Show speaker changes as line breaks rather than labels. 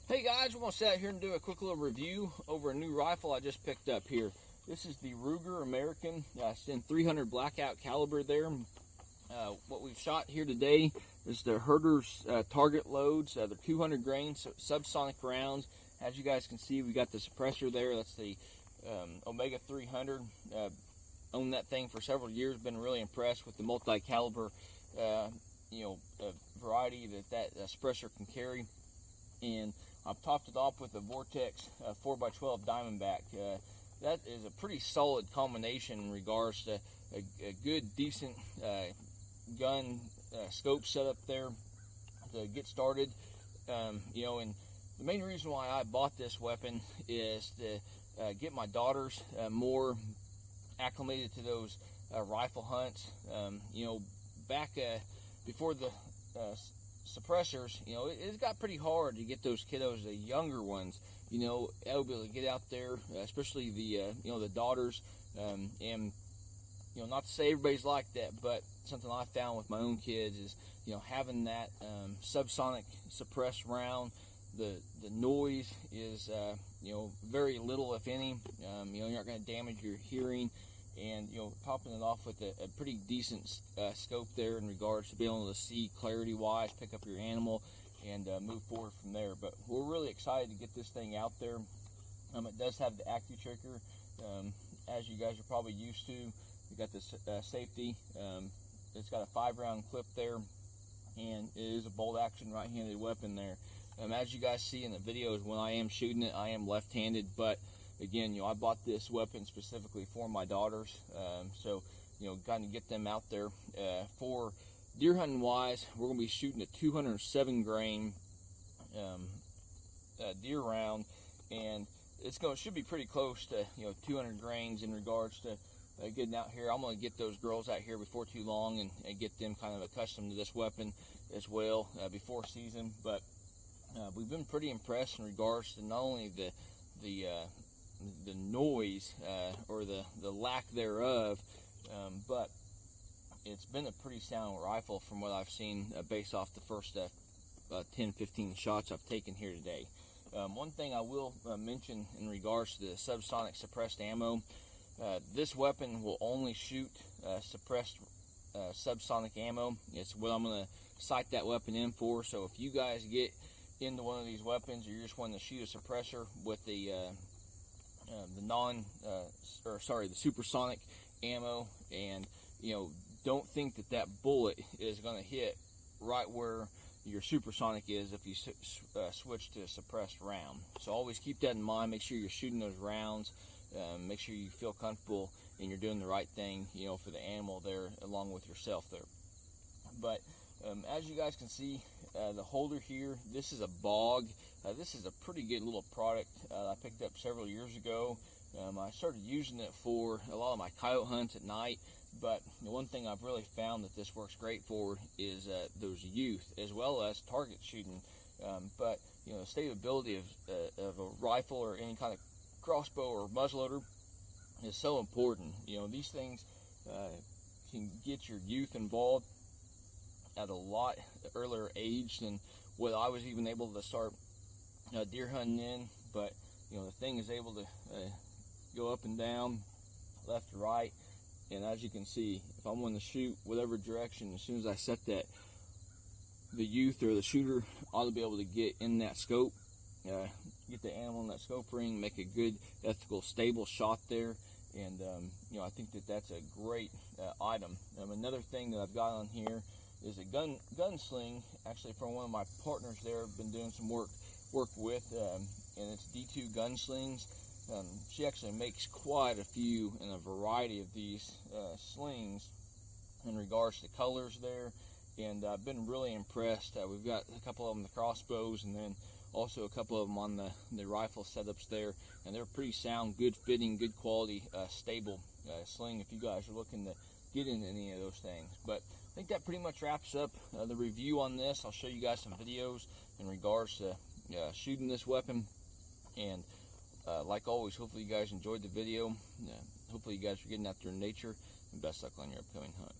Hey guys, we're going to sit out here and do a quick little review over a new rifle I just picked up here. This is the Ruger American. It's in 300 blackout caliber there. What we've shot here today is the Herder's target loads. They're 200 grain subsonic rounds. As you guys can see, we got the suppressor there. That's the Omega 300. Owned that thing for several years. Been really impressed with the multi-caliber variety that suppressor can carry. And I've topped it off with a Vortex 4x12 Diamondback. That is a pretty solid combination in regards to a good, decent gun scope setup there to get started. And the main reason why I bought this weapon is to get my daughters more acclimated to those rifle hunts. Back before the suppressors, it's got pretty hard to get those kiddos, the younger ones, able to get out there, especially the the daughters, and not to say everybody's like that, but something I found with my own kids is having that subsonic suppressed round. The noise is very little, if any. You're not going to damage your hearing, and topping it off with a pretty decent scope there in regards to being able to see clarity wise, pick up your animal, and move forward from there. But we're really excited to get this thing out there. It does have the AccuTrigger, as you guys are probably used to. You got this safety. It's got a 5-round clip there, and it is a bolt action right-handed weapon there. As you guys see in the videos, when I am shooting it, I am left-handed, but again, I bought this weapon specifically for my daughters, so got to get them out there. For deer hunting wise, we're going to be shooting a 207 grain deer round, and should be pretty close to 200 grains in regards to getting out here. I'm going to get those girls out here before too long and get them kind of accustomed to this weapon as well before season. But we've been pretty impressed in regards to not only the noise or the lack thereof, but it's been a pretty sound rifle from what I've seen based off the first 10-15 shots I've taken here today. One thing I will mention in regards to the subsonic suppressed ammo, this weapon will only shoot suppressed subsonic ammo. It's what I'm going to sight that weapon in for. So if you guys get into one of these weapons, or you just want to shoot a suppressor with the supersonic ammo, and don't think that bullet is going to hit right where your supersonic is if you switch to a suppressed round. So always keep that in mind. Make sure you're shooting those rounds. Make sure you feel comfortable and you're doing the right thing, for the animal there, along with yourself there. But as you guys can see, the holder here, this is a Bog. This is a pretty good little product I picked up several years ago. I started using it for a lot of my coyote hunts at night, but the one thing I've really found that this works great for is those youth as well as target shooting. But the stability of a rifle or any kind of crossbow or muzzleloader is so important. These things can get your youth involved at a lot earlier age than what I was even able to start deer hunting in. But the thing is able to go up and down, left to right, and as you can see, if I'm going to shoot whatever direction, as soon as I set that, the youth or the shooter ought to be able to get in that scope, get the animal in that scope ring, make a good, ethical, stable shot there. And I think that that's a great item. Another thing that I've got on here is a gun sling, actually from one of my partners there. I've been doing some work with, and it's D2 gunslings. She actually makes quite a few in a variety of these slings in regards to colors there, and I've been really impressed. We've got a couple of them, the crossbows, and then also a couple of them on the rifle setups there, and they're pretty sound, good fitting, good quality, stable sling if you guys are looking to get into any of those things. But I think that pretty much wraps up the review on this. I'll show you guys some videos in regards to shooting this weapon, and like always, hopefully you guys enjoyed the video. Hopefully you guys are getting out there in nature, and best luck on your upcoming hunt.